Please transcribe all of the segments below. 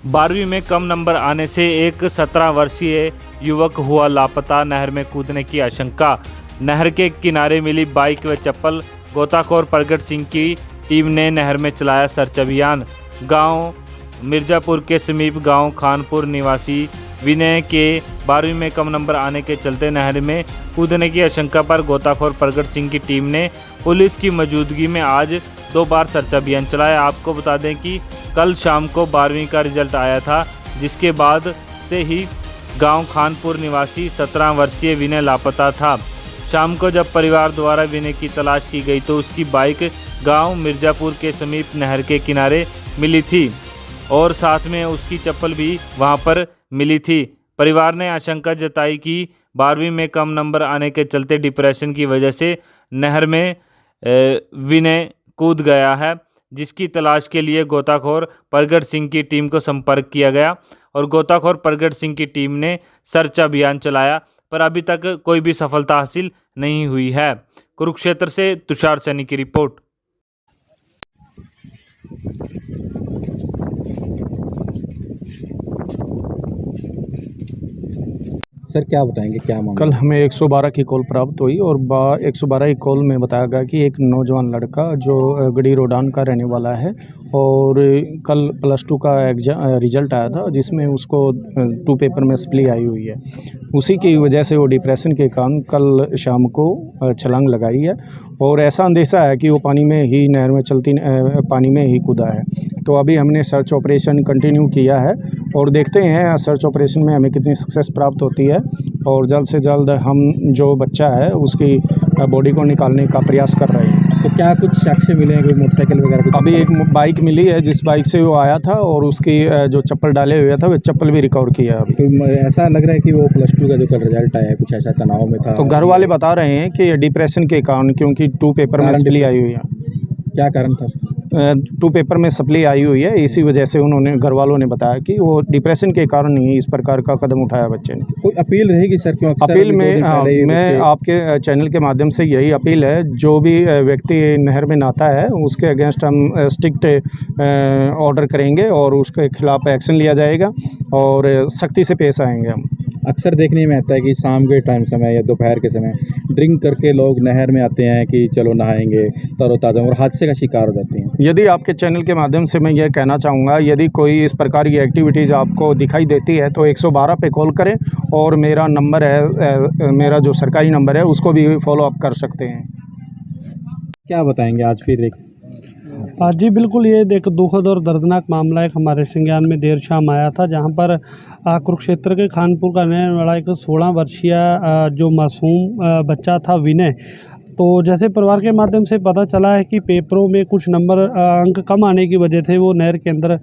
12वीं में कम नंबर आने से एक 17 वर्षीय युवक हुआ लापता, नहर में कूदने की आशंका। नहर के किनारे मिली बाइक व चप्पल। गोताखोर प्रगट सिंह की टीम ने नहर में चलाया सर्च अभियान। गांव मिर्जापुर के समीप गांव खानपुर निवासी विनय के 12वीं में कम नंबर आने के चलते नहर में कूदने की आशंका पर गोताखोर प्रगट सिंह की टीम ने पुलिस की मौजूदगी में आज 2 बार सर्च अभियान चलाया। आपको बता दें कि कल शाम को 12वीं का रिजल्ट आया था, जिसके बाद से ही गांव खानपुर निवासी 17 वर्षीय विनय लापता था। शाम को जब परिवार द्वारा विनय की तलाश की गई तो उसकी बाइक गांव मिर्जापुर के समीप नहर के किनारे मिली थी और साथ में उसकी चप्पल भी वहां पर मिली थी। परिवार ने आशंका जताई कि 12वीं में कम नंबर आने के चलते डिप्रेशन की वजह से नहर में विनय कूद गया है, जिसकी तलाश के लिए गोताखोर प्रगट सिंह की टीम को संपर्क किया गया और गोताखोर प्रगट सिंह की टीम ने सर्च अभियान चलाया, पर अभी तक कोई भी सफलता हासिल नहीं हुई है। कुरुक्षेत्र से तुषार सैनी की रिपोर्ट। सर क्या बताएंगे, क्या मामला? कल हमें 112 की कॉल प्राप्त हुई और 112 की कॉल में बताया गया कि एक नौजवान लड़का जो गड़ी रोडान का रहने वाला है और कल +2 का रिजल्ट आया था, जिसमें उसको 2 पेपर में सप्ली आई हुई है। उसी की वजह से वो डिप्रेशन के कारण कल शाम को छलांग लगाई है और ऐसा अंदेशा है कि वो पानी में ही नहर में चलती पानी में ही कूदा है। तो अभी हमने सर्च ऑपरेशन कंटिन्यू किया है और देखते हैं सर्च ऑपरेशन में हमें कितनी सक्सेस प्राप्त होती है और जल्द से जल्द हम जो बच्चा है उसकी बॉडी को निकालने का प्रयास कर रहे हैं। तो क्या कुछ साक्ष्य मिले हैं, कोई मोटरसाइकिल वगैरह कुछ? अभी एक बाइक मिली है जिस बाइक से वो आया था और उसकी जो चप्पल डाले हुए था वो चप्पल भी रिकवर किया है अभी। तो ऐसा लग रहा है कि वो +2 का जो कल रिजल्ट आया है कुछ ऐसा तनाव में था? तो घर वाले बता रहे हैं कि डिप्रेशन के कारण, क्योंकि 2 पेपर में सप्ली आई हुई है। क्या कारण था? 2 पेपर में सप्ली आई हुई है, इसी वजह से उन्होंने घर वालों ने बताया कि वो डिप्रेशन के कारण ही इस प्रकार का कदम उठाया बच्चे ने। कोई अपील रहेगी सर? क्यों अपील में मैं आपके चैनल के माध्यम से यही अपील है, जो भी व्यक्ति नहर में नहाता है उसके अगेंस्ट हम स्ट्रिक्ट ऑर्डर करेंगे और उसके खिलाफ एक्शन लिया जाएगा और सख्ती से पेश आएंगे हम। अक्सर देखने में आता है कि शाम के टाइम समय या दोपहर के समय ड्रिंक करके लोग नहर में आते हैं कि चलो नहाएंगे, तरोताज़ा, और हादसे का शिकार हो जाते हैं। यदि आपके चैनल के माध्यम से मैं ये कहना चाहूँगा, यदि कोई इस प्रकार की एक्टिविटीज़ आपको दिखाई देती है तो 112 पे कॉल करें और मेरा नंबर है, मेरा जो सरकारी नंबर है उसको भी फॉलो अप कर सकते हैं। क्या बताएंगे आज फिर एक? जी बिल्कुल, ये एक दुखद और दर्दनाक मामला एक हमारे संज्ञान में देर शाम आया था, जहां पर कुरुक्षेत्र के खानपुर का रहने वाला एक 16 वर्षीय जो मासूम बच्चा था विनय, तो जैसे परिवार के माध्यम से पता चला है कि पेपरों में कुछ नंबर अंक कम आने की वजह से वो नहर के अंदर,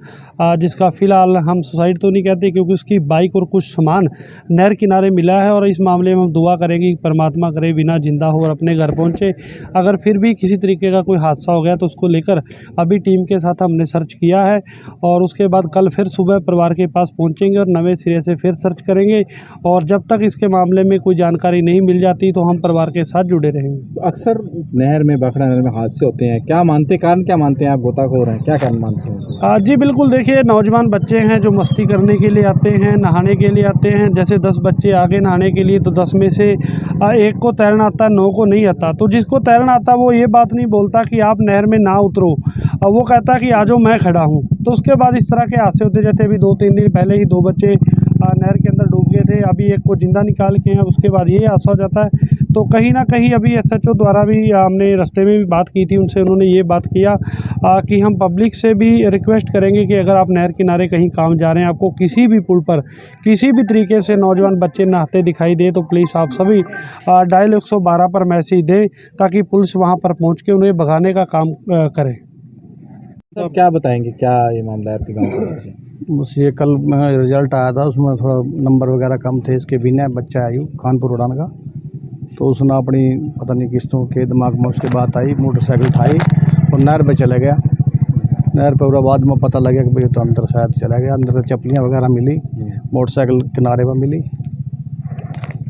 जिसका फ़िलहाल हम सुसाइड तो नहीं कहते क्योंकि उसकी बाइक और कुछ सामान नहर किनारे मिला है, और इस मामले में हम दुआ करेंगे कि परमात्मा करे बिना जिंदा हो और अपने घर पहुंचे। अगर फिर भी किसी तरीके का कोई हादसा हो गया तो उसको लेकर अभी टीम के साथ हमने सर्च किया है और उसके बाद कल फिर सुबह परिवार के पास पहुँचेंगे और नवे सिरे से फिर सर्च करेंगे, और जब तक इसके मामले में कोई जानकारी नहीं मिल जाती तो हम परिवार के साथ जुड़े रहेंगे। अक्सर नहर में, बखरा नहर में हादसे होते हैं, क्या मानते, कारण क्या मानते हैं आप? गोताखोर हैं, क्या कारण मानते हैं? जी बिल्कुल, देखिए नौजवान बच्चे हैं जो मस्ती करने के लिए आते हैं, नहाने के लिए आते हैं। जैसे 10 बच्चे आगे नहाने के लिए तो 10 में से एक को तैरना आता, 9 को नहीं आता। तो जिसको तैरना आता वो ये बात नहीं बोलता कि आप नहर में ना उतरो, वो कहता कि आ जाओ मैं खड़ा हूँ। तो उसके बाद इस तरह के हादसे होते, जैसे अभी 2-3 दिन पहले ही 2 बच्चे नहर के अंदर डूब गए थे, अभी एक को जिंदा निकाल के हैं, उसके बाद ये हादसा हो जाता है। तो कहीं ना कहीं अभी SHO द्वारा भी हमने रास्ते में भी बात की थी उनसे, उन्होंने ये बात किया कि हम पब्लिक से भी रिक्वेस्ट करेंगे कि अगर आप नहर किनारे कहीं काम जा रहे हैं, आपको किसी भी पुल पर किसी भी तरीके से नौजवान बच्चे नहाते दिखाई दे तो प्लीज़ आप सभी डायल 112 पर मैसेज दें ताकि पुलिस वहाँ पर पहुँच के उन्हें भगाने का काम करे। तो क्या बताएंगे, क्या ये मामला है आपके गाँव का? बस ये कल रिजल्ट आया था, उसमें थोड़ा नंबर वगैरह कम थे। इसके विनय बच्चा आयु खानपुर उड़ान का, तो उसने अपनी पता नहीं किस्तों के दिमाग में उसके बात आई, मोटरसाइकिल उठाई और नहर पे चला गया। नहर पे बाद में पता लगा कि भाई तो अंदर शायद चला गया। अंदर चप्पलियाँ वगैरह मिली, मोटरसाइकिल किनारे पर मिली।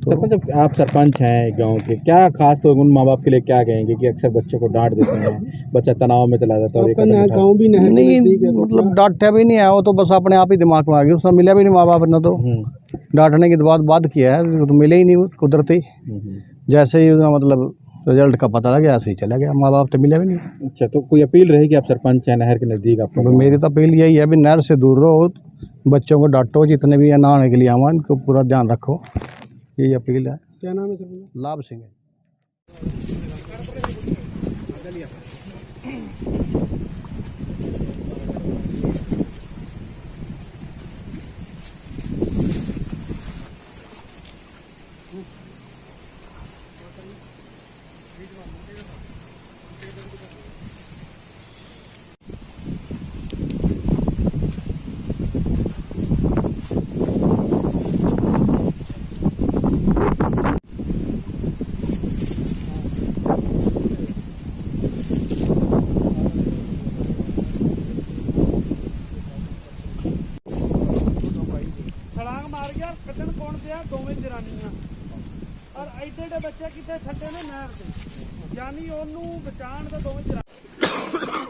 सरपंच साहब, आप सरपंच हैं गांव के, क्या खास तो उन माँ बाप के लिए क्या कहेंगे कि अक्सर बच्चों को डांट देते हैं, बच्चा तनाव में चला जाता है और एक कदम उठा- गाँव भी नहीं मतलब डांटा भी नहीं है, वो तो बस अपने आप ही दिमाग में आ गया, उसने मिला भी नहीं माँ बाप ने, तो डांटने के बाद बात किया है, वो तो मिले ही नहीं, वो कुदरती जैसे ही उसका मतलब रिजल्ट का पता लगा ऐसे ही चला गया, माँ बाप तो मिले भी नहीं। अच्छा, तो कोई अपील रहेगी, आप सरपंच हैं, नहर के नज़दीक आपको? तो मेरी तो अपील यही है भी नहर से दूर रहो, बच्चों को डांटो, जितने भी नहाने के लिए आवा इनको पूरा ध्यान रखो, यही अपील है। क्या नाम है सर? लाभ सिंह। छलांग मार गया कटन कौन से दोवें जनानियां और एडे एडे बच्चे कितने छड्डे ने नहर से, यानी ओनू बचाण दा दोवें जनानियां।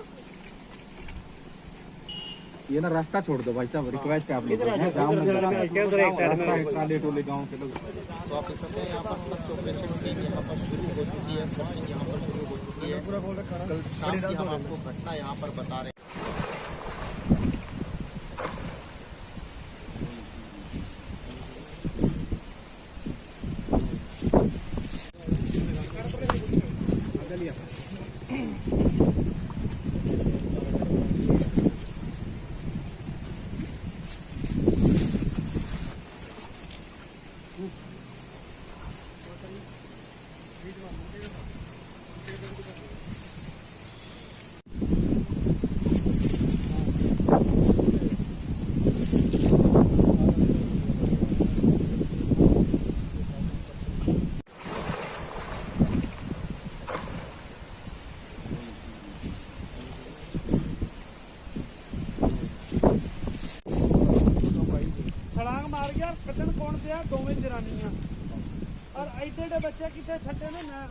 ये ना रास्ता छोड़ दो भाई साहब, रिक्वेस्ट है आप लोगों से, गाँव में टोले टोले गाँव के लोग। तो आप देख सकते हैं यहाँ पर सर्च ऑपरेशन टीम यहाँ पर शुरू हो चुकी है, सर्चिंग यहाँ पर शुरू हो चुकी है। कल शाम की हम आपको घटना यहाँ पर बता रहे हैं। छलांग मार गया कटन कौन से दोवें जनानियां और एडे एडे बच्चे कितने छड्डे ने नहर